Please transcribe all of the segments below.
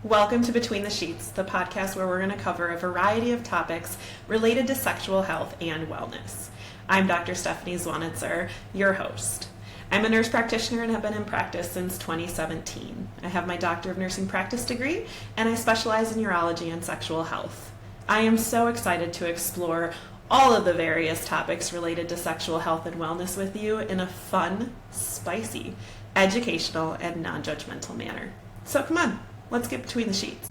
Welcome to Between the Sheets, the podcast where we're going to cover a variety of topics related to sexual health and wellness. I'm Dr. Stephanie Zwonitzer, your host. I'm a nurse practitioner and have been in practice since 2017. I have my Doctor of Nursing Practice degree, and I specialize in urology and sexual health. I am so excited to explore all of the various topics related to sexual health and wellness with you in a fun, spicy, educational, and non-judgmental manner. So come on, let's get between the sheets.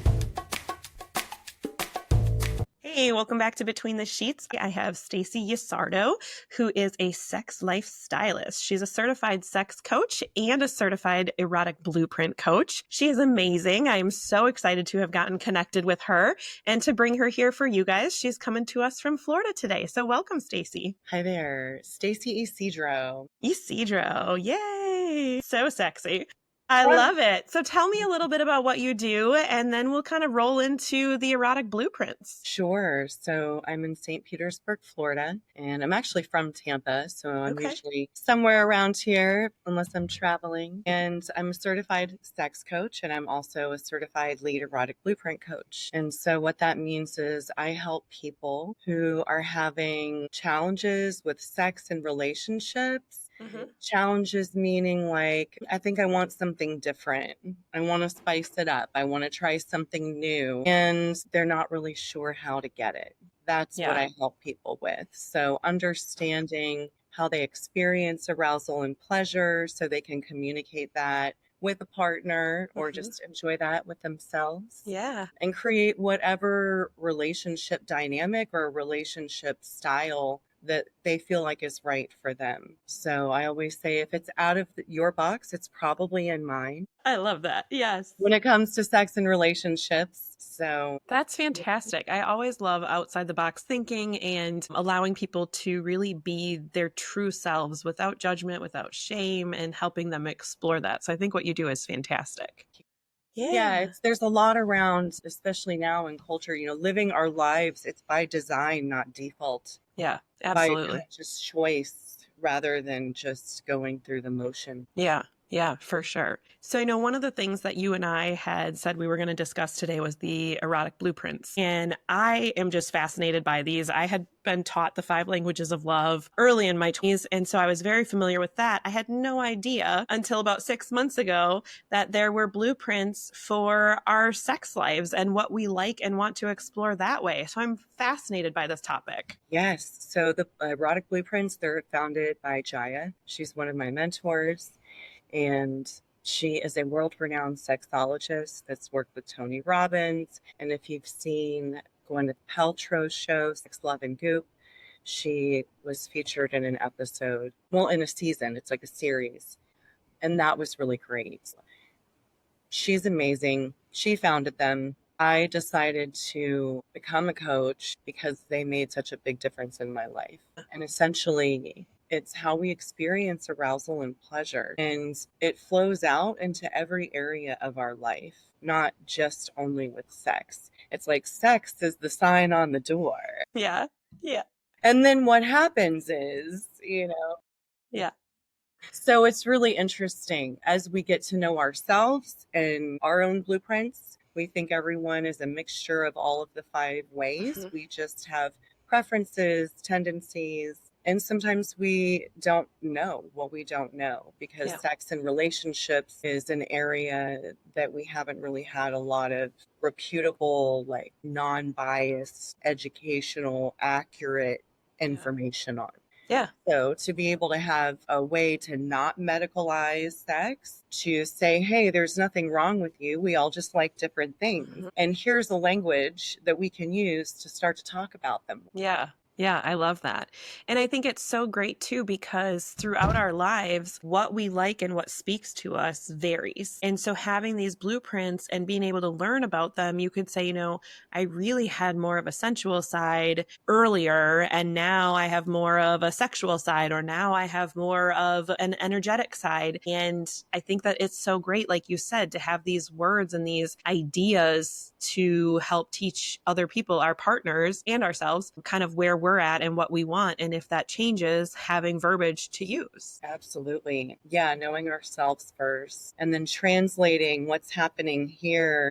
Hey, welcome back to Between the Sheets. I have Stacie Ysidro, who is a sex life stylist. She's a certified sex coach and a certified erotic blueprint coach. She is amazing. I am so excited to have gotten connected with her and to bring her here for you guys. She's coming to us from Florida today. So welcome, Stacie. Hi there, Stacie Ysidro. Ysidro, yay! So sexy. I love it. So tell me a little bit about what you do, and then we'll kind of roll into the erotic blueprints. Sure. So I'm in St. Petersburg, Florida, and I'm actually from Tampa. So I'm usually somewhere around here unless I'm traveling. And I'm a certified sex coach, and I'm also a certified lead erotic blueprint coach. And so what that means is I help people who are having challenges with sex and relationships. Challenges meaning like, I think I want something different. I want to spice it up. I want to try something new. And they're not really sure how to get it. That's what I help people with. So understanding how they experience arousal and pleasure so they can communicate that with a partner or just enjoy that with themselves. Yeah. And create whatever relationship dynamic or relationship style that they feel like is right for them. So I always say if it's out of your box, it's probably in mine. I love that. Yes. When it comes to sex and relationships. So that's fantastic. I always love outside the box thinking and allowing people to really be their true selves without judgment, without shame, and helping them explore that. So I think what you do is fantastic. Yeah, there's a lot around, especially now in culture, living our lives, it's by design, not default. Yeah, absolutely. By just choice rather than just going through the motion. Yeah, for sure. So I know one of the things that you and I had said we were going to discuss today was the erotic blueprints. And I am just fascinated by these. I had been taught the 5 languages of love early in my 20s. And so I was very familiar with that. I had no idea until about 6 months ago that there were blueprints for our sex lives and what we like and want to explore that way. So I'm fascinated by this topic. Yes. So the erotic blueprints, they're founded by Jaya. She's one of my mentors. And she is a world-renowned sexologist that's worked with Tony Robbins. And if you've seen Gwyneth Paltrow's show, Sex, Love, and Goop, she was featured in an episode, in a season. It's like a series. And that was really great. She's amazing. She founded them. I decided to become a coach because they made such a big difference in my life. And essentially, it's how we experience arousal and pleasure. And it flows out into every area of our life, not just only with sex. It's like sex is the sign on the door. Yeah. And then what happens is, Yeah. So it's really interesting as we get to know ourselves and our own blueprints. We think everyone is a mixture of all of the 5 ways. We just have preferences, tendencies. And sometimes we don't know what we don't know because sex and relationships is an area that we haven't really had a lot of reputable, like non-biased, educational, accurate information on. Yeah. So to be able to have a way to not medicalize sex, to say, hey, there's nothing wrong with you. We all just like different things. And here's a language that we can use to start to talk about them. Yeah, I love that. And I think it's so great too, because throughout our lives, what we like and what speaks to us varies. And so having these blueprints and being able to learn about them, you could say, I really had more of a sensual side earlier, and now I have more of a sexual side, or now I have more of an energetic side. And I think that it's so great, like you said, to have these words and these ideas to help teach other people, our partners and ourselves, kind of where we're at and what we want. And if that changes, having verbiage to use. Absolutely. Yeah. Knowing ourselves first and then translating what's happening here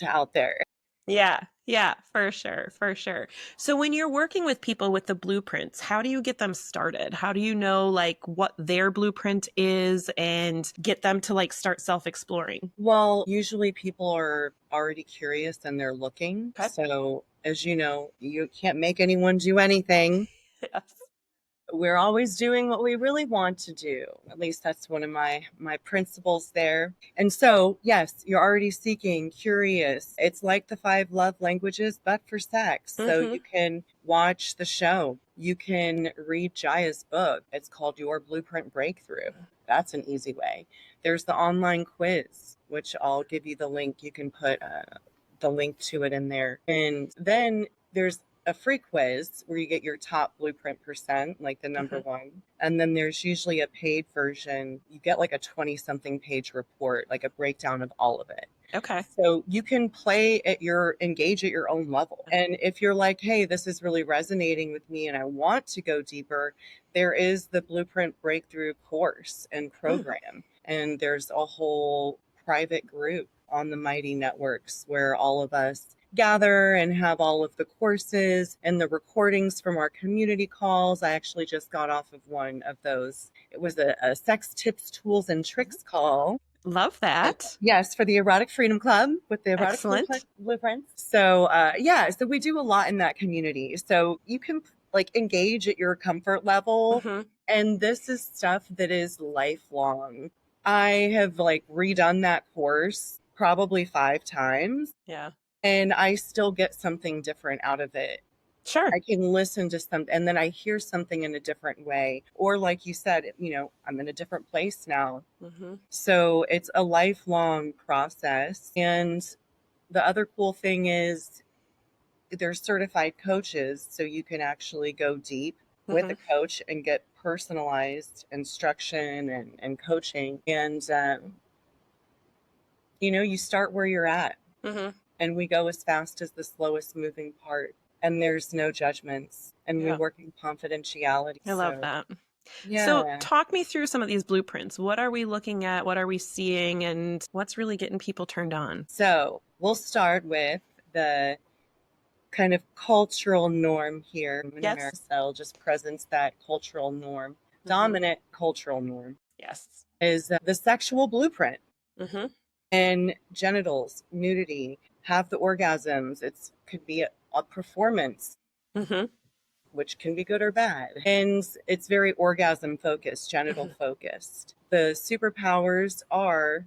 out there. Yeah, yeah, for sure, for sure. So when you're working with people with the blueprints, how do you get them started? How do you know like what their blueprint is and get them to like start self-exploring? Well, usually people are already curious and they're looking. Okay. So, as you know, you can't make anyone do anything. Yes. We're always doing what we really want to do. At least that's one of my principles there. And so, yes, you're already seeking, curious. It's like the five love languages, but for sex. So Mm-hmm. you can watch the show. You can read Jaya's book. It's called Your Blueprint Breakthrough. That's an easy way. There's the online quiz, which I'll give you the link. You can put the link to it in there. And then there's a free quiz where you get your top blueprint percent, like the number Mm-hmm. one. And then there's usually a paid version. You get like a 20 something page report, like a breakdown of all of it. Okay. So you can engage at your own level. And if you're like, hey, this is really resonating with me and I want to go deeper, there is the Blueprint Breakthrough course and Mm. program. And there's a whole private group on the Mighty Networks where all of us gather and have all of the courses and the recordings from our community calls. I actually just got off of one of those. It was a sex tips, tools, and tricks call. Love that. Yes, for the Erotic Freedom Club with the Erotic Excellent. Blueprints. So, yeah, so we do a lot in that community. So you can like engage at your comfort level. Mm-hmm. And this is stuff that is lifelong. I have like redone that course probably 5 times, Yeah. and I still get something different out of it. Sure. I can listen to something and then I hear something in a different way. Or, like you said, I'm in a different place now. Mm-hmm. So it's a lifelong process. And the other cool thing is there's certified coaches. So you can actually go deep with Mm-hmm. a coach and get personalized instruction and coaching. And, you start where you're at, Mm-hmm. and we go as fast as the slowest moving part. And there's no judgments. And we Yeah. work in confidentiality. I love So, that. So, yeah. talk me through some of these blueprints. What are we looking at? What are we seeing? And what's really getting people turned on? So we'll start with the kind of cultural norm here in Yes. America. So just presents that cultural norm. Mm-hmm. Dominant cultural norm Yes. is the sexual blueprint, Mm-hmm. and genitals, nudity, have the orgasms. It could be a performance, Mm-hmm. which can be good or bad. And it's very orgasm focused, genital Mm-hmm. focused. The superpowers are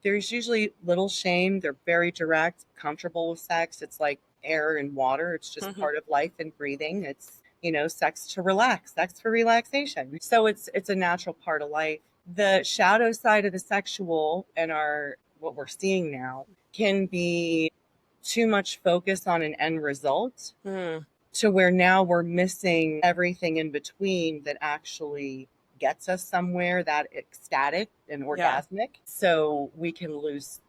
there's usually little shame. They're very direct, comfortable with sex. It's like air and water. It's just Mm-hmm. part of life and breathing. It's, sex to relax, sex for relaxation. So it's a natural part of life. The shadow side of the sexual and our what we're seeing now can be too much focus on an end result Mm. to where now we're missing everything in between that actually gets us somewhere, that ecstatic and Yeah. orgasmic. So we can lose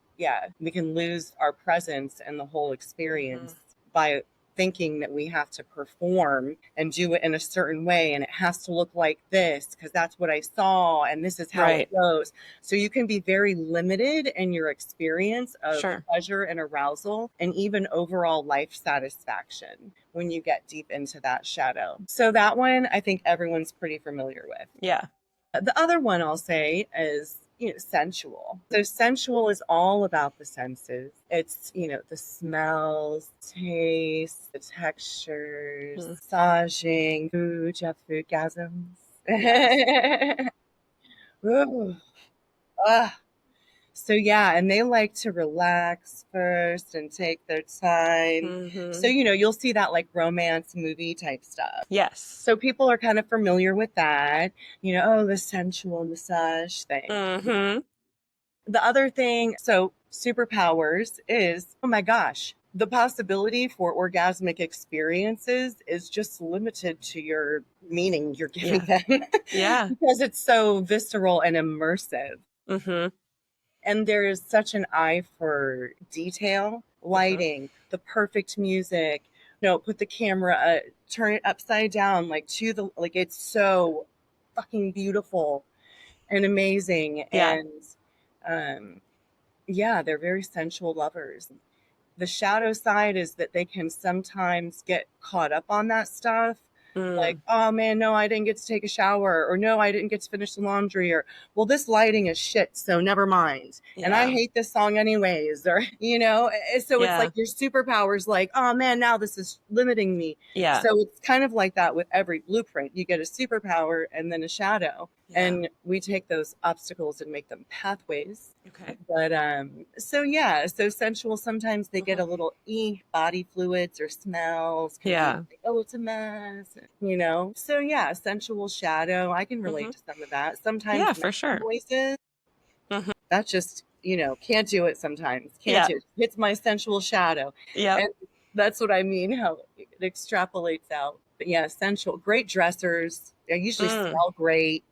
our presence and the whole Mm-hmm. experience by thinking that we have to perform and do it in a certain way, and it has to look like this because that's what I saw and this is how Right. it goes. So you can be very limited in your experience of Sure. pleasure and arousal and even overall life satisfaction when you get deep into that shadow. So that one I think everyone's pretty familiar with. Yeah. The other one I'll say is, sensual. So sensual is all about the senses. It's, the smells, taste, the textures, Mm. massaging, food, just orgasms. Yes. Ooh, ah. So yeah, and they like to relax first and take their time. So, Mm-hmm. you'll see that like romance movie type stuff. Yes. So people are kind of familiar with that, the sensual massage thing. Mm-hmm. The other thing, so superpowers is, oh my gosh, the possibility for orgasmic experiences is just limited to your meaning you're giving Yeah. them Yeah. because it's so visceral and immersive. Mm-hmm. And there is such an eye for detail, Mm-hmm. lighting, the perfect music. Put the camera, turn it upside down, like it's so fucking beautiful and amazing. Yeah. And yeah, they're very sensual lovers. The shadow side is that they can sometimes get caught up on that stuff. Like, Mm. oh man, no, I didn't get to take a shower, or no, I didn't get to finish the laundry, or well, this lighting is shit, so never mind. And I Yeah. hate this song anyways, or so it's Yeah. like your superpowers, like, oh man, now this is limiting me. Yeah. So it's kind of like that with every blueprint. You get a superpower and then a shadow, Yeah. and we take those obstacles and make them pathways. Okay. But so yeah, so sensual, sometimes they get Mhm. a little body fluids or smells because Yeah. like, oh, it's a mess. So yeah, sensual shadow, I can relate Hmm. to some of that. Sometimes Yeah, mental for sure. voices, Hmm. that just, can't do it sometimes. Can't Yeah. do it. It's my sensual shadow. Yep. And that's what I mean, how it extrapolates out. But yeah, sensual, great dressers. They usually Mm. smell great.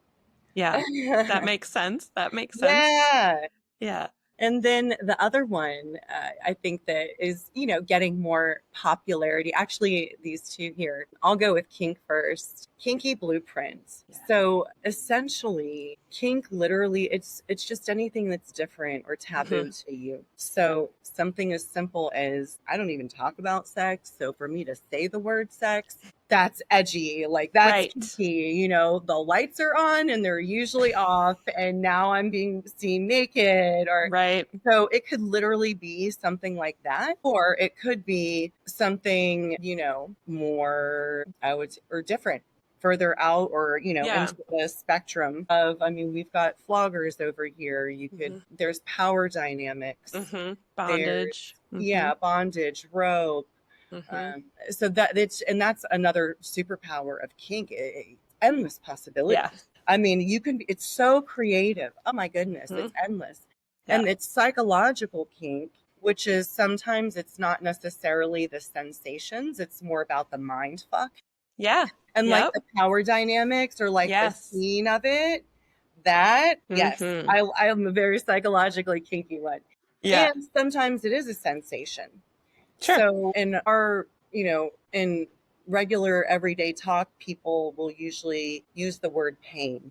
Yeah. That makes sense. That makes sense. Yeah. Yeah. And then the other one, I think that is, getting more popularity. Actually, these two here. I'll go with kink first. Kinky blueprints. Yeah. So essentially, kink literally, it's just anything that's different or taboo Hmm. to you. So something as simple as I don't even talk about sex. So for me to say the word sex, that's edgy. Like that's Right. kinky. The lights are on and they're usually off, and now I'm being seen naked, or Right. so it could literally be something like that, or it could be something, more, or different, further out, or, Yeah. into the spectrum of, I mean, we've got floggers over here. Hmm. There's power dynamics. Hmm. There's, Bondage. Hmm. yeah, bondage, rope. Hmm. So that's another superpower of kink. Endless Yeah. possibilities. I mean, it's so creative. Oh my goodness, Hmm. it's endless. Yeah. And it's psychological kink, which is sometimes it's not necessarily the sensations, it's more about the mind fuck Yeah. and like Yep. the power dynamics, or like the Yes. scene of it. That, yes, Hmm. I am a very psychologically kinky one. Yeah. And sometimes it is a sensation. Sure. So in regular everyday talk, people will usually use the word pain.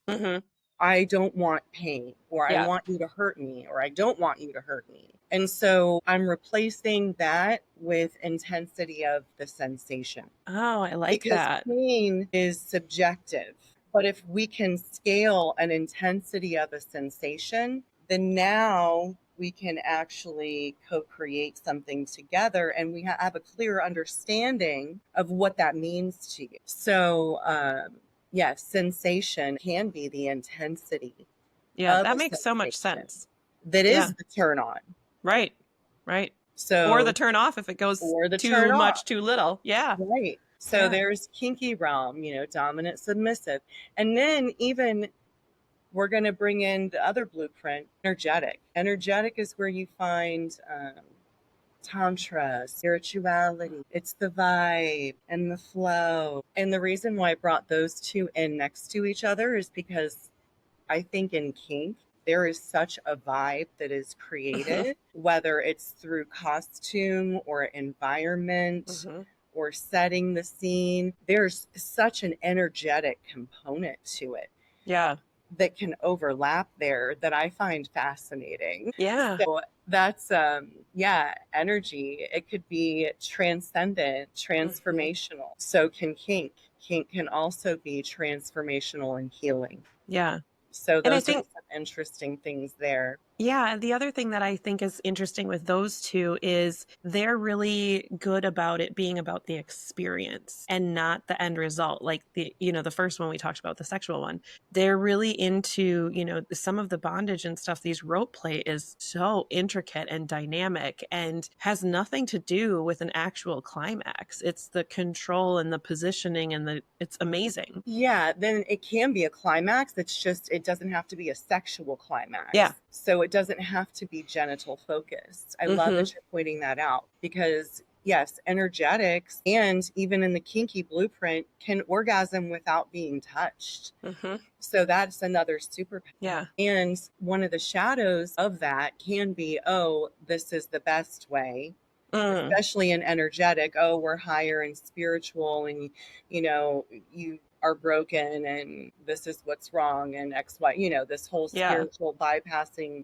Hmm. I don't want pain, or I Yeah. want you to hurt me, or I don't want you to hurt me. And so I'm replacing that with intensity of the sensation, Oh, I like because that. pain is subjective. But if we can scale an intensity of a sensation, then now we can actually co-create something together, and we have a clearer understanding of what that means to you. So, yes, sensation can be the intensity Yeah, of that a makes so much sensation sense. that Yeah. is the turn on. Right. Right. Or the So, turn off if it goes or the turn too much, off. too little. Yeah. Right. So Yeah. there's kinky realm, dominant, submissive. And then even we're going to bring in the other blueprint, energetic. Energetic is where you find tantra, spirituality. It's the vibe and the flow. And the reason why I brought those two in next to each other is because I think in kink, there is such a vibe that is created, whether it's through costume or environment Hmm. or setting the scene. There's such an energetic component to it Yeah. that can overlap there that I find fascinating. Yeah. So that's yeah, energy. It could be transcendent, Hmm. transformational. So can kink. Kink can also be transformational and healing. Yeah. So And I those are think some interesting things there. Yeah, the other thing that I think is interesting with those two is they're really good about it being about the experience and not the end result. Like the first one we talked about, the sexual one, they're really into, some of the bondage and stuff. These rope play is so intricate and dynamic and has nothing to do with an actual climax. It's the control and the positioning it's amazing. Yeah, then it can be a climax. It doesn't have to be a sexual Yeah. climax. So it doesn't have to be genital focused. I love Hmm. that you're pointing that out, because yes, energetics and even in the kinky blueprint can orgasm without being touched. Hmm. So that's another superpower. Yeah. And one of the shadows of that can be, oh, this is the best way, Mm. especially in energetic. Oh, we're higher and spiritual, and you are broken, and this is what's wrong, and XY, this whole Yeah. spiritual bypassing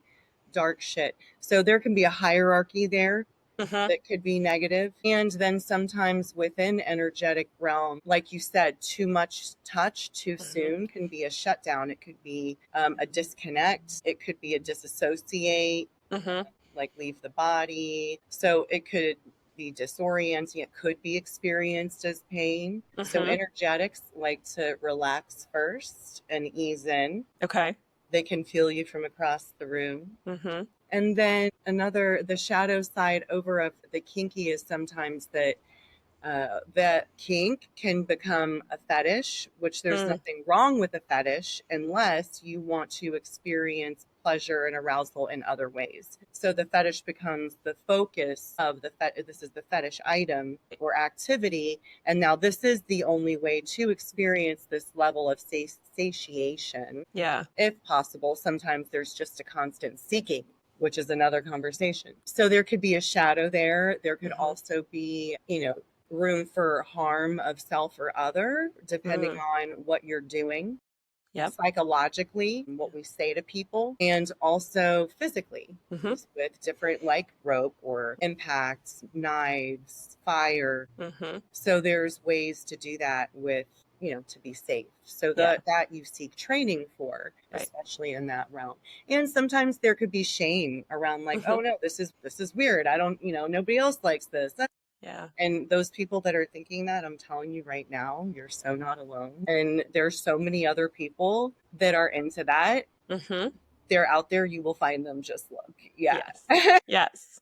dark shit. So there can be a hierarchy there. that could be negative. And then sometimes within energetic realm, like you said, too much touch too soon can be a shutdown. It could be a disconnect. It could be a disassociate, like leave the body. So it could be disorienting. It could be experienced as pain. So energetics like to relax first and ease in. Okay. They can feel you from across the room. And then the shadow side over of the kinky is sometimes that kink can become a fetish, which there's nothing wrong with a fetish unless you want to experience pleasure and arousal in other ways. So the fetish becomes the focus of this is the fetish item or activity. And now this is the only way to experience this level of satiation. Yeah. If possible, sometimes there's just a constant seeking, which is another conversation. So there could be a shadow there. There could also be, room for harm of self or other, depending on what you're doing. Psychologically, what we say to people, and also physically with different like rope or impacts, knives, fire. So there's ways to do that with, to be safe. So that you seek training for, especially in that realm. And sometimes there could be shame around like, oh no, this is weird. I don't, nobody else likes this. Yeah. And those people that are thinking that, I'm telling you right now, you're so not alone. And there's so many other people that are into that. They're out there. You will find them. Just look. Yeah. Yes.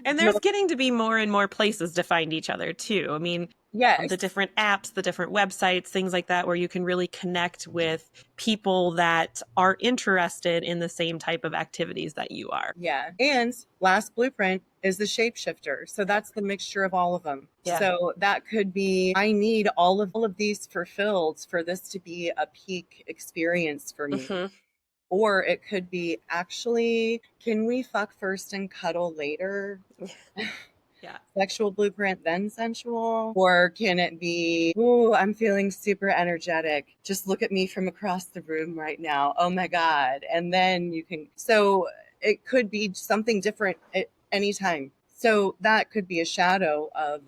And there's getting to be more and more places to find each other too. I mean, the different apps, the different websites, things like that, where you can really connect with people that are interested in the same type of activities that you are. Yeah. And last blueprint is the shapeshifter. So that's the mixture of all of them. Yeah. So that could be, I need all of these fulfilled for this to be a peak experience for me. Or it could be, actually, can we fuck first and cuddle later? Yeah. Sexual blueprint, then sensual? Or can it be, ooh, I'm feeling super energetic. Just look at me from across the room right now. Oh my God. And then so it could be something different at any time. So that could be a shadow of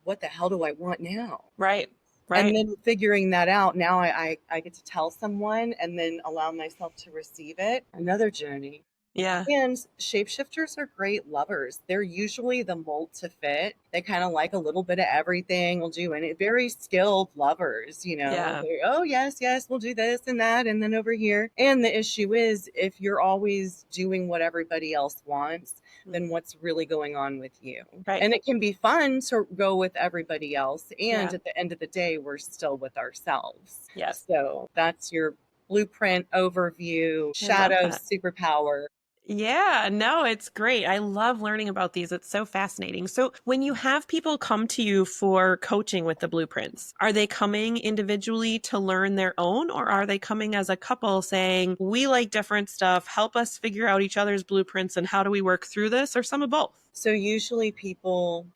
what the hell do I want now? Right. And then figuring that out, now I get to tell someone and then allow myself to receive it. Another journey. Yeah. And shapeshifters are great lovers. They're usually the mold to fit. They kind of like a little bit of everything. Will do any very skilled lovers, Yeah. Oh, yes, we'll do this and that. And then over here. And the issue is, if you're always doing what everybody else wants, then what's really going on with you? Right. And it can be fun to go with everybody else. And at the end of the day, we're still with ourselves. Yes. So that's your blueprint overview, shadow superpower. Yeah, no, it's great. I love learning about these. It's so fascinating. So when you have people come to you for coaching with the blueprints, are they coming individually to learn their own, or are they coming as a couple saying, we like different stuff, help us figure out each other's blueprints and how do we work through this, or some of both? So usually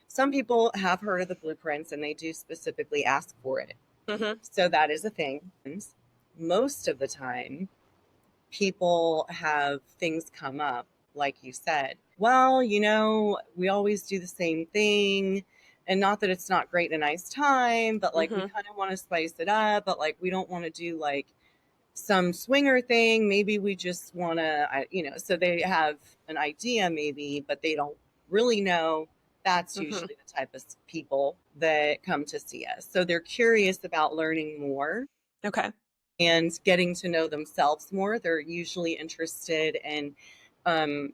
some people have heard of the blueprints and they do specifically ask for it. So that is a thing. Most of the time, people have things come up, like you said. Well, we always do the same thing. And not that it's not great and a nice time, but like we kind of want to spice it up, but like we don't want to do like some swinger thing. Maybe we just want to, so they have an idea maybe, but they don't really know. That's usually the type of people that come to see us. So they're curious about learning more. Okay. And getting to know themselves more. They're usually interested in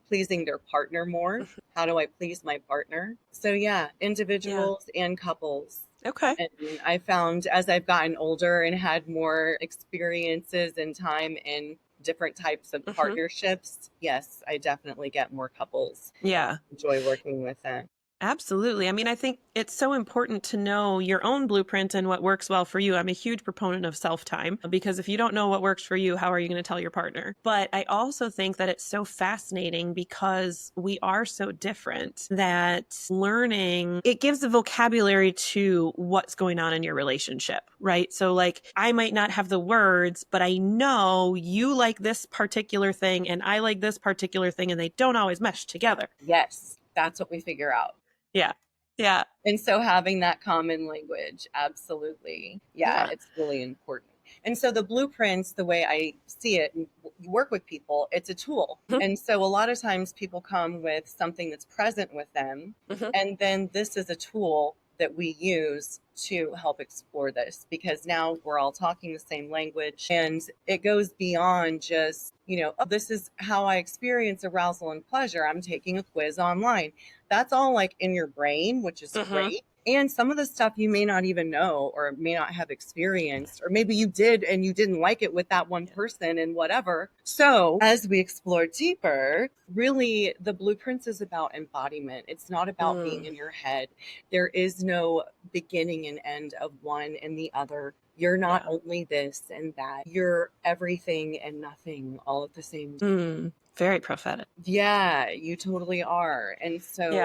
pleasing their partner more. How do I please my partner? So yeah, individuals and couples. Okay. And I found as I've gotten older and had more experiences and time in different types of partnerships, yes, I definitely get more couples. Yeah. Enjoy working with them. Absolutely. I mean, I think it's so important to know your own blueprint and what works well for you. I'm a huge proponent of self-time because if you don't know what works for you, how are you going to tell your partner? But I also think that it's so fascinating because we are so different that learning, it gives the vocabulary to what's going on in your relationship, right? So like, I might not have the words, but I know you like this particular thing and I like this particular thing and they don't always mesh together. Yes. That's what we figure out. Yeah. Yeah. And so having that common language, absolutely. Yeah, Yeah. it's really important. And so the blueprints, the way I see it, and you work with people, it's a tool. Mhm. And so a lot of times people come with something that's present with them. Mhm. And then this is a tool that we use to help explore this, because now we're all talking the same language, and it goes beyond just, oh, this is how I experience arousal and pleasure. I'm taking a quiz online. That's all like in your brain, which is Mhm. great. And some of the stuff you may not even know or may not have experienced, or maybe you did and you didn't like it with that one Yeah. person and whatever. So, as we explore deeper, really the blueprints is about embodiment. It's not about being Mm. in your head. There is no beginning and end of one and the other. You're not Yeah. only this and that, you're everything and nothing all at the same time. Mm. Very prophetic. Yeah, you totally are. And Yeah.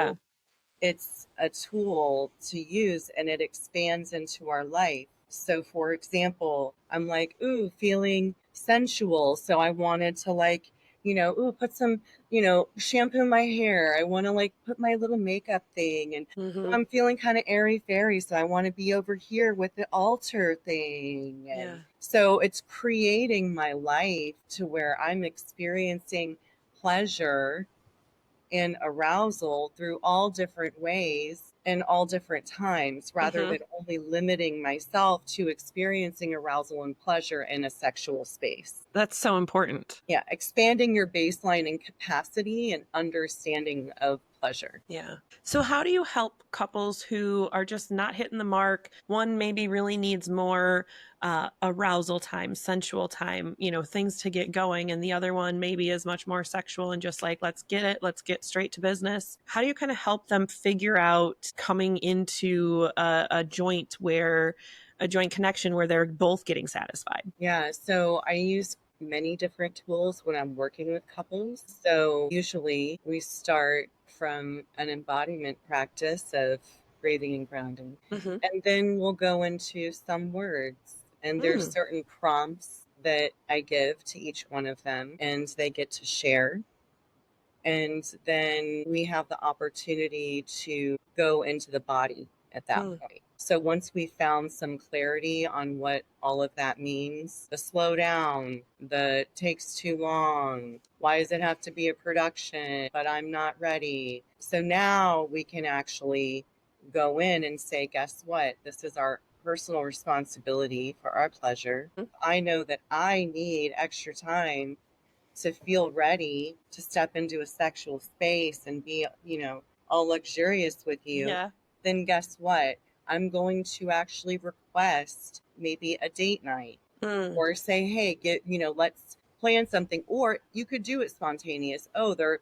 so it's a tool to use, and it expands into our life. So for example, I'm like, ooh, feeling sensual. So I wanted to like, ooh, put some, shampoo my hair. I want to like put my little makeup thing, and ooh, Mhm. I'm feeling kind of airy fairy. So I want to be over here with the altar thing. Yeah. And so it's creating my life to where I'm experiencing pleasure and arousal through all different ways and all different times, rather Mhm. than only limiting myself to experiencing arousal and pleasure in a sexual space. That's so important. Yeah, expanding your baseline and capacity and understanding of pleasure. Yeah. So, how do you help couples who are just not hitting the mark? One maybe really needs more arousal time, sensual time, things to get going. And the other one maybe is much more sexual and just like, let's get it, let's get straight to business. How do you kind of help them figure out coming into a joint connection where they're both getting satisfied? Yeah, so I use many different tools when I'm working with couples. So usually we start from an embodiment practice of breathing and grounding, Mm-hmm. and then we'll go into some words. And there's Mm. certain prompts that I give to each one of them, and they get to share. And then we have the opportunity to go into the body at that Mm. point. So once we found some clarity on what all of that means, the slow down, the takes too long, why does it have to be a production, but I'm not ready. So now we can actually go in and say, guess what? This is our personal responsibility for our pleasure. I know that I need extra time to feel ready to step into a sexual space and be, all luxurious with you, Yeah. then guess what? I'm going to actually request maybe a date night, Mm. or say, hey, let's plan something. Or you could do it spontaneous. Oh, they're,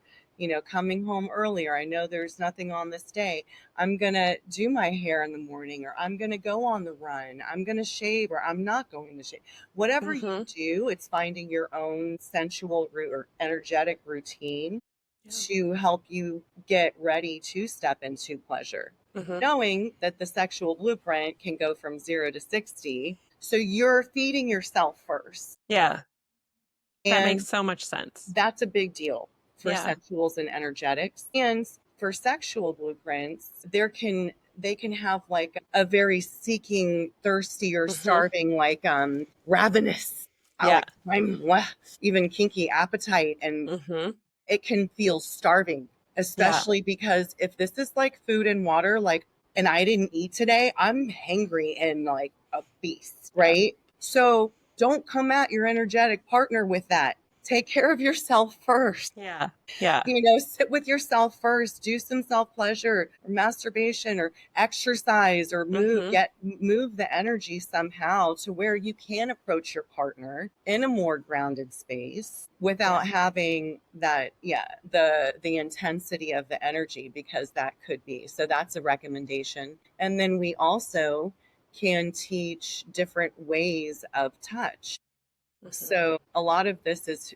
coming home earlier. I know there's nothing on this day. I'm going to do my hair in the morning, or I'm going to go on the run. I'm going to shave, or I'm not going to shave. Whatever you Mm-hmm. do, it's finding your own sensual or energetic routine Yeah. to help you get ready to step into pleasure, Mm-hmm. knowing that the sexual blueprint can go from 0 to 60. So you're feeding yourself first. Yeah. That makes And so much sense. that's a big deal for Yeah. sensuals and energetics. And for sexual blueprints, they can have like a very seeking, thirsty, or Mm-hmm. starving, like ravenous, Yeah. like I'm even kinky appetite, and Mm-hmm. it can feel starving, Yeah. especially because if this is like food and water, like, and I didn't eat today, I'm hangry and like a beast, Yeah. right? So don't come at your energetic partner with that. Take care of yourself first. Yeah. Yeah. Sit with yourself first, do some self-pleasure or masturbation or exercise, or Mm-hmm. move the energy somehow to where you can approach your partner in a more grounded space Yeah. without having that, the intensity of the energy, because that could be. So that's a recommendation. And then we also can teach different ways of touch. Mm-hmm. So a lot of this is,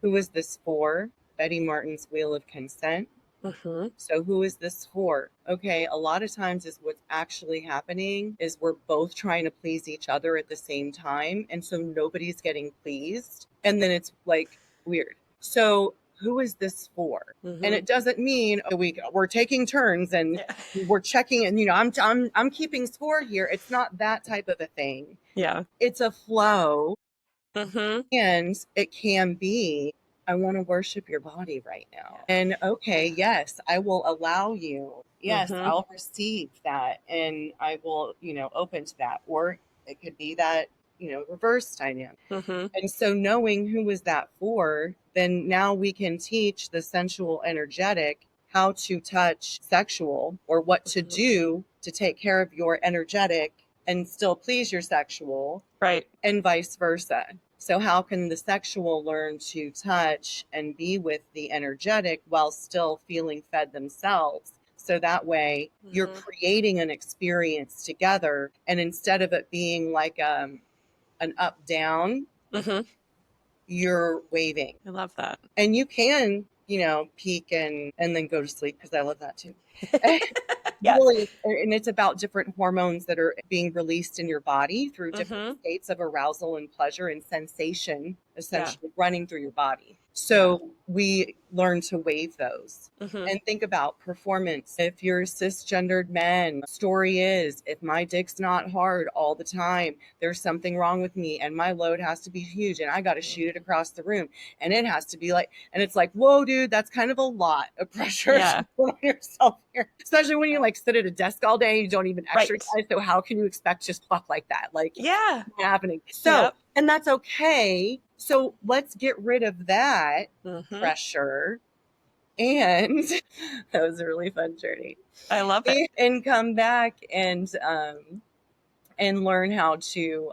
who is this for? Betty Martin's Wheel of Consent. Mm-hmm. So who is this for? Okay, a lot of times is what's actually happening is we're both trying to please each other at the same time. And so nobody's getting pleased. And then it's like weird. So who is this for? Mm-hmm. And it doesn't mean we're taking turns and Yeah. we're checking, and I'm keeping score here. It's not that type of a thing. Yeah. It's a flow, Mm-hmm. and it can be, I want to worship your body right now. And okay, yes, I will allow you. Yes, Mm-hmm. I'll receive that, and I will, open to that. Or it could be that, reverse dynamic. Mm-hmm. And so knowing who is that for, then now we can teach the sensual energetic how to touch sexual, or what to do to take care of your energetic and still please your sexual, Right. and vice versa. So how can the sexual learn to touch and be with the energetic while still feeling fed themselves? So that way you're creating an experience together. And instead of it being like an up down, Mm-hmm. you're waving. I love that. And you can, peak and then go to sleep, because I love that too. Yes. Really, and it's about different hormones that are being released in your body through different states of arousal and pleasure and sensation, essentially running through your body. So we learn to wave those. And think about performance. If you're cisgendered men, story is, if my dick's not hard all the time, there's something wrong with me, and my load has to be huge, and I got to shoot it across the room, and it has to be like, and it's like, whoa, dude, that's kind of a lot of pressure to put on yourself here, especially when you like sit at a desk all day, you don't even exercise. Right. So how can you expect just stuff like that? Like, it's happening. So, and that's okay. So let's get rid of that pressure. And that was a really fun journey. I love it. And come back and learn how to,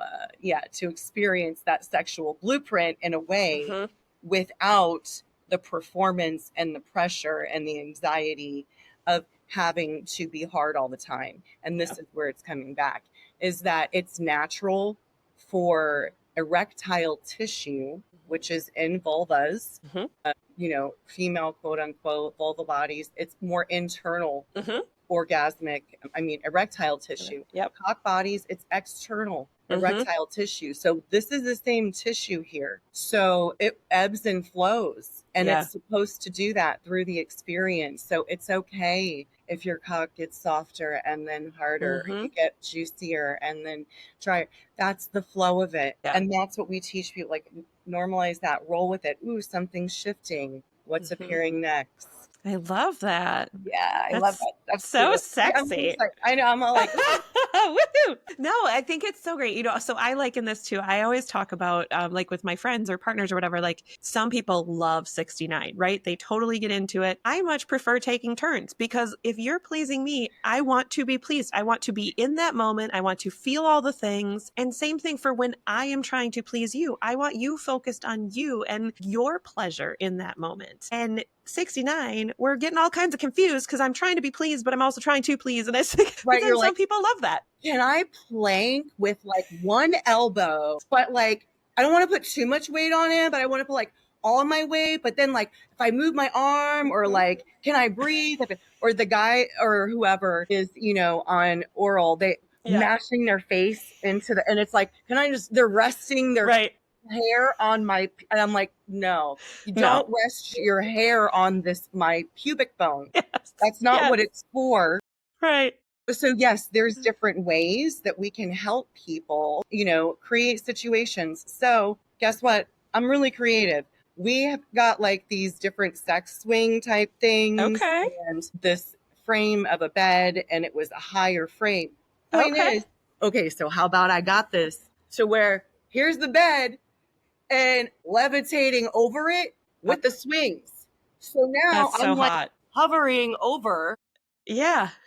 to experience that sexual blueprint in a way without the performance and the pressure and the anxiety of having to be hard all the time. And this is where it's coming back, is that it's natural for erectile tissue, which is in vulvas, female quote unquote vulva bodies. It's more internal orgasmic, erectile tissue. Cock bodies, it's external erectile tissue. So this is the same tissue here. So it ebbs and flows, and it's supposed to do that through the experience. So it's okay if your cock gets softer and then harder, you get juicier and then drier. That's the flow of it. And that's what we teach people, like, normalize that, roll with it. Ooh, something's shifting. What's appearing next? I love that. Yeah, I love that. That's so sexy. I know. I'm all like, woohoo! No, I think it's so great. So I liken this too. I always talk about, like with my friends or partners or whatever, like some people love 69, right? They totally get into it. I much prefer taking turns, because if you're pleasing me, I want to be pleased. I want to be in that moment. I want to feel all the things. And same thing for when I am trying to please you. I want you focused on you and your pleasure in that moment. And 69, we're getting all kinds of confused because I'm trying to be pleased, but I'm also trying to please. And I think some people love that. Can I plank with like one elbow, but like, I don't want to put too much weight on it, but I want to put like all my weight. But then like, if I move my arm, or like, can I breathe? Or the guy or whoever is, on oral, they mashing their face into and it's like, they're resting their hair on my, and I'm like, no, you don't rest your hair on my pubic bone. That's not what it's for. Right. So yes, there's different ways that we can help people, create situations. So guess what? I'm really creative. We have got like these different sex swing type things, and this frame of a bed, and it was a higher frame. Point is, okay, so how about I got this to where here's the bed and levitating over it with the swings. So now I'm like hovering over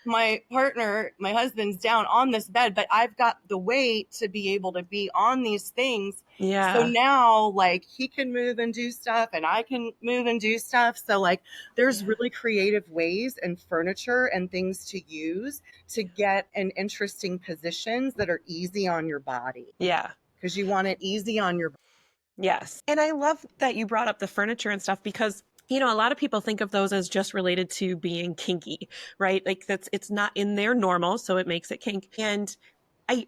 my partner, my husband's down on this bed, but I've got the weight to be able to be on these things. So now like he can move and do stuff, and I can move and do stuff. So like there's really creative ways and furniture and things to use to get in interesting positions that are easy on your body. Because you want it easy on your body. Yes. And I love that you brought up the furniture and stuff, because a lot of people think of those as just related to being kinky, right? Like it's not in their normal, so it makes it kink. And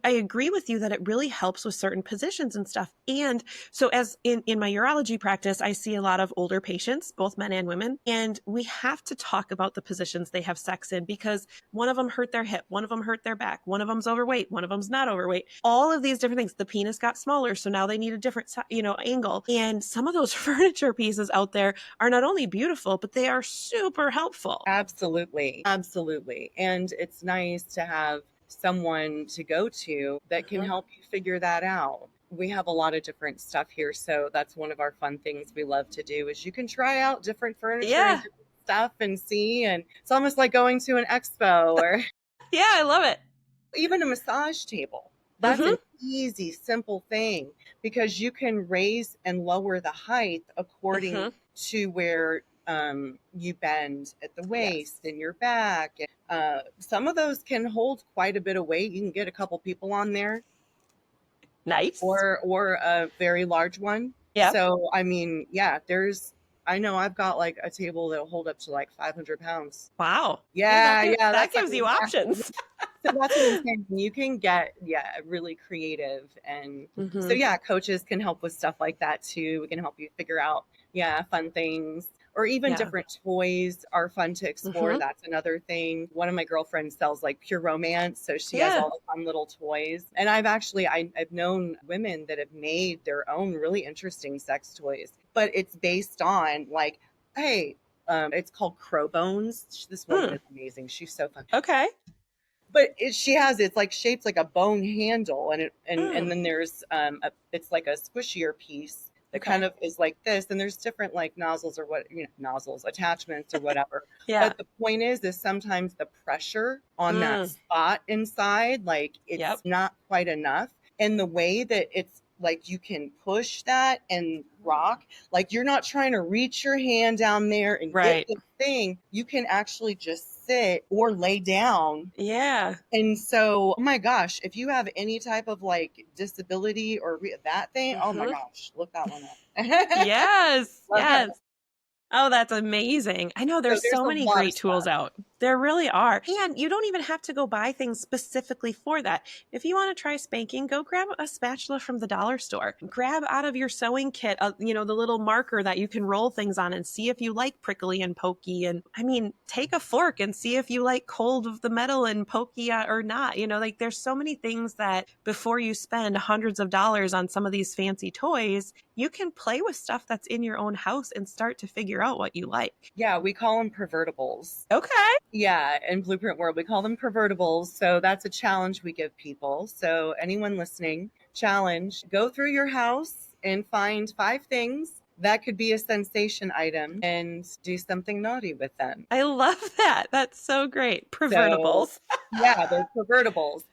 I agree with you that it really helps with certain positions and stuff. And so as in my urology practice, I see a lot of older patients, both men and women, and we have to talk about the positions they have sex in because one of them hurt their hip, one of them hurt their back, one of them's overweight, one of them's not overweight. All of these different things. The penis got smaller, so now they need a different, angle. And some of those furniture pieces out there are not only beautiful, but they are super helpful. Absolutely. Absolutely. And it's nice to have someone to go to that can help you figure that out. We have a lot of different stuff here. So that's one of our fun things we love to do is you can try out different furniture and different stuff and see. And it's almost like going to an expo or yeah, I love it. Even a massage table. That's an easy, simple thing because you can raise and lower the height according to where you bend at the waist and your back. Some of those can hold quite a bit of weight. You can get a couple people on there. Nice. Or a very large one. Yeah. So, I mean, yeah, I know I've got like a table that'll hold up to like 500 pounds. Wow. Yeah. That gives you options. So that's what I'm saying. You can get, really creative. And so, coaches can help with stuff like that too. We can help you figure out, fun things. Or even different toys are fun to explore. That's another thing. One of my girlfriends sells like Pure Romance. So she has all the fun little toys. And I've known women that have made their own really interesting sex toys. But it's based on like, hey, it's called Crow Bones. This woman is amazing. She's so fun. Okay. But it's like shaped like a bone handle. And then there's it's like a squishier piece that kind of is like this, and there's different like nozzles or nozzles, attachments or whatever. But the point is sometimes the pressure on that spot inside, like it's not quite enough. And the way that it's like you can push that and rock, like you're not trying to reach your hand down there and get the thing. You can actually just sit or lay down. Yeah. And so, oh my gosh, if you have any type of like disability or that thing, oh my gosh, look that one up. Yes. Yes. Oh, that's amazing. I know there's so many great tools out. There really are. And you don't even have to go buy things specifically for that. If you want to try spanking, go grab a spatula from the dollar store. Grab out of your sewing kit, the little marker that you can roll things on and see if you like prickly and pokey. And I mean, take a fork and see if you like cold of the metal and pokey or not. Like there's so many things that before you spend hundreds of dollars on some of these fancy toys, you can play with stuff that's in your own house and start to figure out what you like. Yeah, we call them pervertibles. Okay. Yeah, in Blueprint World, we call them pervertibles. So that's a challenge we give people. So anyone listening, challenge, go through your house and find 5 things that could be a sensation item and do something naughty with them. I love that. That's so great. Pervertibles. So, yeah, they're pervertibles.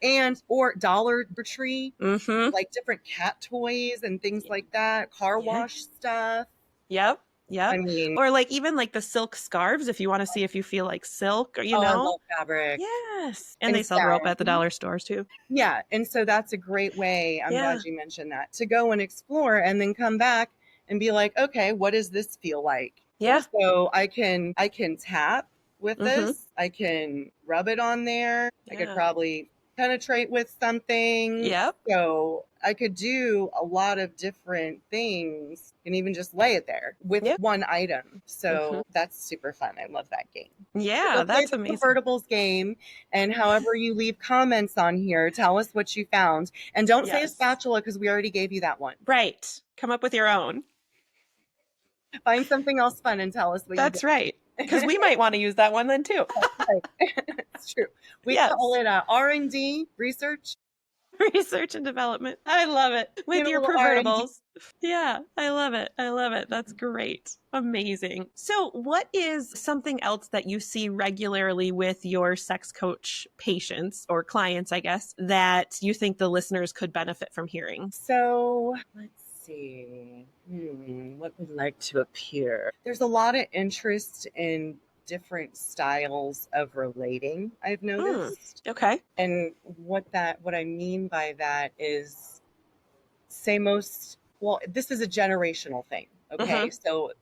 Or Dollar Tree, like different cat toys and things like that, car wash stuff. Yep. I mean, or like even like the silk scarves if you want to see if you feel like silk or I love fabric. Yes. And they sell rope at the dollar stores too. Yeah. And so that's a great way. I'm glad you mentioned that, to go and explore and then come back and be like, okay, what does this feel like? Yeah. So I can tap with this. I can rub it on there. I could probably penetrate with something. Yep. So I could do a lot of different things and even just lay it there with one item. So that's super fun. I love that game. Yeah, so that's amazing. Convertibles game. And however you leave comments on here, tell us what you found. And don't say a spatula because we already gave you that one. Right. Come up with your own. Find something else fun and tell us what That's right. Because we might want to use that one then too. That's right. It's true. We call it R&D, research and development. I love it. With your pervertibles. Yeah, I love it. That's great. Amazing. So what is something else that you see regularly with your sex coach patients or clients, I guess, that you think the listeners could benefit from hearing? So let's see. What would like to appear? There's a lot of interest in different styles of relating, I've noticed. Okay. And what I mean by that is this is a generational thing. Okay. So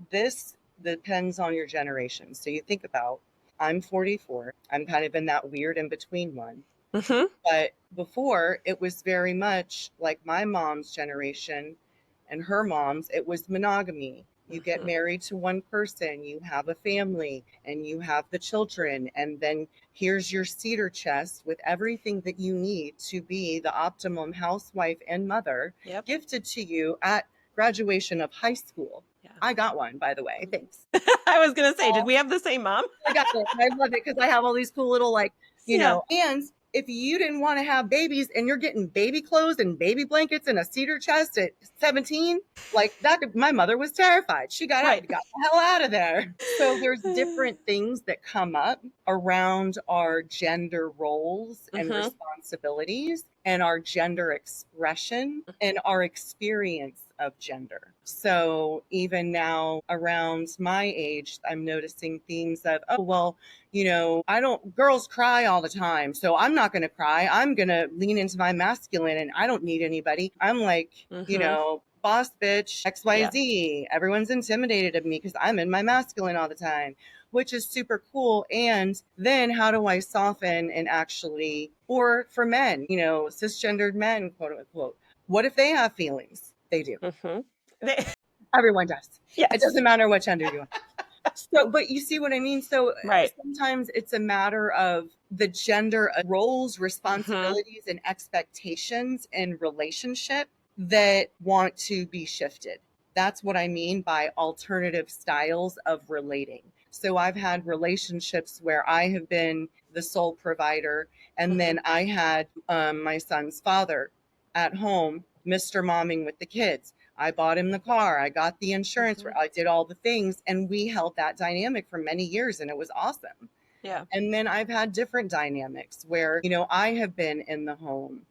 this depends on your generation. So you think about, I'm 44. I'm kind of in that weird in between one. Mm-hmm. But before, it was very much like my mom's generation and her mom's, it was monogamy. You get Mm-hmm. married to one person, you have a family, and you have the children, and then here's your cedar chest with everything that you need to be the optimum housewife and mother, Yep. gifted to you at graduation of high school. Yeah. I got one, by the way. Thanks. I was gonna say, did we have the same mom? I got it. I love it because I have all these cool little like, Yeah. and if you didn't want to have babies and you're getting baby clothes and baby blankets and a cedar chest at 17, like that, my mother was terrified. She Right. got the hell out of there. So there's different things that come up around our gender roles and Mm-hmm. responsibilities and our gender expression and our experience of gender. So even now around my age, I'm noticing themes of, oh, well, I don't, girls cry all the time. So I'm not going to cry. I'm going to lean into my masculine and I don't need anybody. I'm like, Mm-hmm. boss bitch, Yeah. XYZ. Everyone's intimidated of me because I'm in my masculine all the time, which is super cool. And then how do I soften and actually, or for men, cisgendered men, quote unquote, what if they have feelings? They do. Mm-hmm. Everyone does. It Yes. doesn't matter what gender you are. So, but you see what I mean? So Right. sometimes it's a matter of the gender roles, Mm-hmm. responsibilities, and expectations in relationship that want to be shifted. That's what I mean by alternative styles of relating. So I've had relationships where I have been the sole provider, and Mm-hmm. then I had my son's father at home, Mr. Momming with the kids. I bought him the car. I got the insurance. Mm-hmm. I did all the things. And we held that dynamic for many years and it was awesome. Yeah. And then I've had different dynamics where, I have been in the home,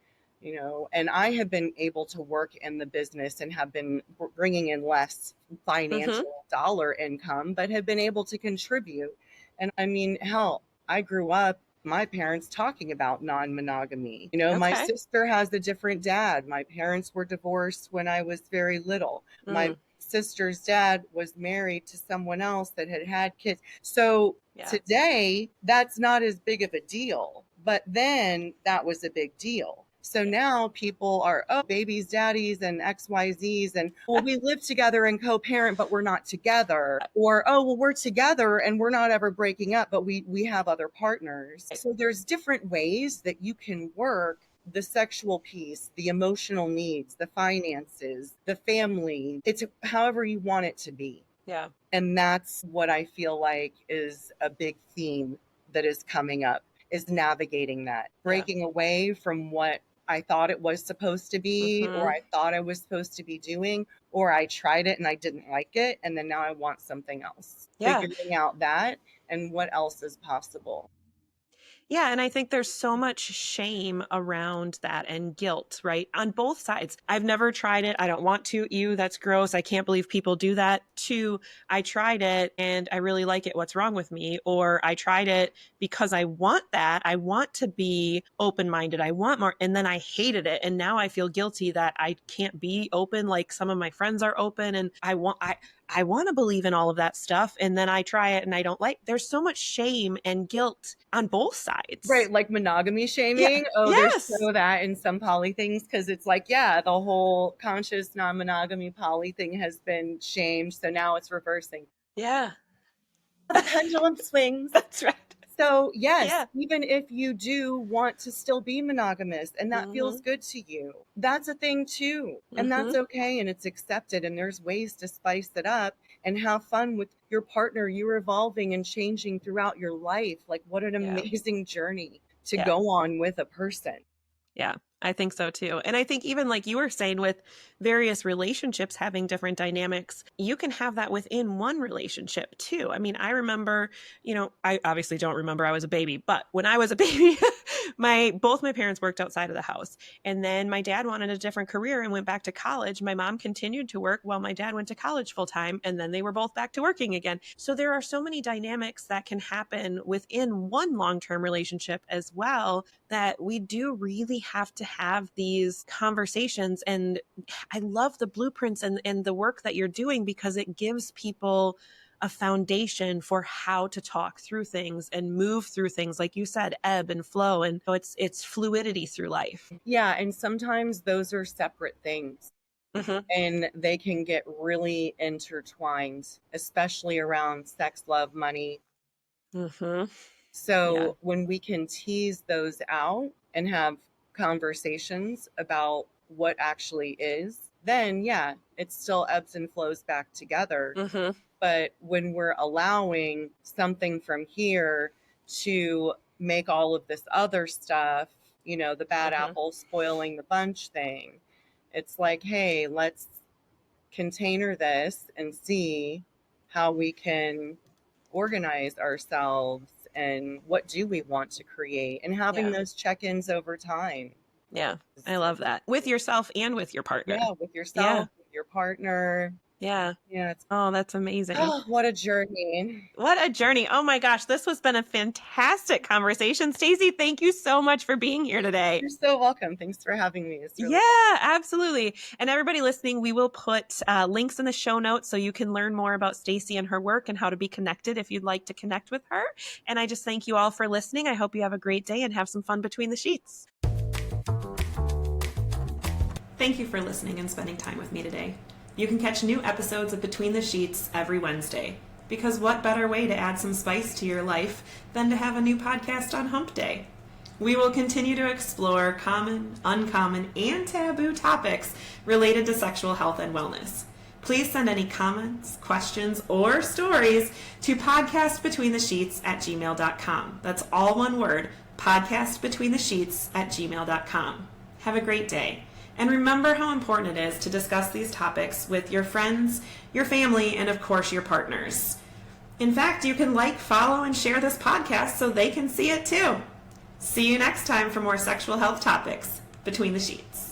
and I have been able to work in the business and have been bringing in less Mm-hmm. financial dollar income, but have been able to contribute. And I mean, hell, I grew up my parents talking about non-monogamy. My Okay. sister has a different dad. My parents were divorced when I was very little. My Mm. sister's dad was married to someone else that had had kids. So Yeah. today, that's not as big of a deal. But then that was a big deal. So Yeah. now people are, oh, babies, daddies, and XYZs. And well, we live together and co parent, but we're not together. Or, oh, well, we're together and we're not ever breaking up, but we have other partners. Right. So there's different ways that you can work the sexual piece, the emotional needs, the finances, the family. It's however you want it to be. Yeah. And that's what I feel like is a big theme that is coming up, is navigating that, Yeah. breaking away from what I thought it was supposed to be, or Mm-hmm. I thought I was supposed to be doing, or I tried it and I didn't like it. And then now I want something else, Yeah. figuring out that and what else is possible. Yeah, and I think there's so much shame around that and guilt, right? On both sides. I've never tried it. I don't want to. Ew, that's gross. I can't believe people do that. Two, I tried it and I really like it. What's wrong with me? Or I tried it because I want that. I want to be open minded. I want more. And then I hated it. And now I feel guilty that I can't be open like some of my friends are open. And I want to believe in all of that stuff. And then I try it and I don't like. There's so much shame and guilt on both sides. Right, like monogamy Yeah. shaming. Oh, there's Yes. so that in some poly things because it's like, yeah, the whole conscious non-monogamy poly thing has been shamed, so now it's reversing. Yeah. The pendulum swings. That's right. So, yes, Yeah. even if you do want to still be monogamous and that feels Mm-hmm. good to you, that's a thing too. And that's Mm-hmm. okay and it's accepted. And there's ways to spice it up and have fun with your partner. You're evolving and changing throughout your life. Like, what an Yeah. amazing journey to Yeah. go on with a person. Yeah, I think so too. And I think even like you were saying with various relationships having different dynamics, you can have that within one relationship too. I mean, I remember, I obviously don't remember I was a baby, but when I was a baby, both my parents worked outside of the house. And then my dad wanted a different career and went back to college. My mom continued to work while my dad went to college full time, and then they were both back to working again. So there are so many dynamics that can happen within one long-term relationship as well, that we do really have to have these conversations. And I love the blueprints and the work that you're doing because it gives people a foundation for how to talk through things and move through things, like you said, ebb and flow. And so it's fluidity through life. Yeah, and sometimes those are separate things. Mm-hmm. And they can get really intertwined, especially around sex, love, money. Mm-hmm. Yeah. So when we can tease those out and have conversations about what actually is, then yeah, it still ebbs and flows back together. Mm-hmm. But when we're allowing something from here to make all of this other stuff, the bad Mm-hmm. apple spoiling the bunch thing, it's like, hey, let's container this and see how we can organize ourselves and what do we want to create, and having Yeah. those check-ins over time. Yeah. I love that. With yourself and with your partner. Yeah, with Yeah. yourself, with your partner. Yeah. Yeah, it's Oh, that's amazing. oh, what a journey. What a journey. Oh my gosh, this has been a fantastic conversation. Stacie, thank you so much for being here today. You're so welcome. Thanks for having me. It's really Yeah, absolutely. And everybody listening, we will put links in the show notes so you can learn more about Stacie and her work and how to be connected if you'd like to connect with her. And I just thank you all for listening. I hope you have a great day and have some fun between the sheets. Thank you for listening and spending time with me today. You can catch new episodes of Between the Sheets every Wednesday. Because what better way to add some spice to your life than to have a new podcast on Hump Day? We will continue to explore common, uncommon, and taboo topics related to sexual health and wellness. Please send any comments, questions, or stories to podcastbetweenthesheets@gmail.com. That's all one word, podcastbetweenthesheets@gmail.com. Have a great day. And remember how important it is to discuss these topics with your friends, your family, and of course your partners. In fact, you can like, follow, and share this podcast so they can see it too. See you next time for more sexual health topics between the sheets.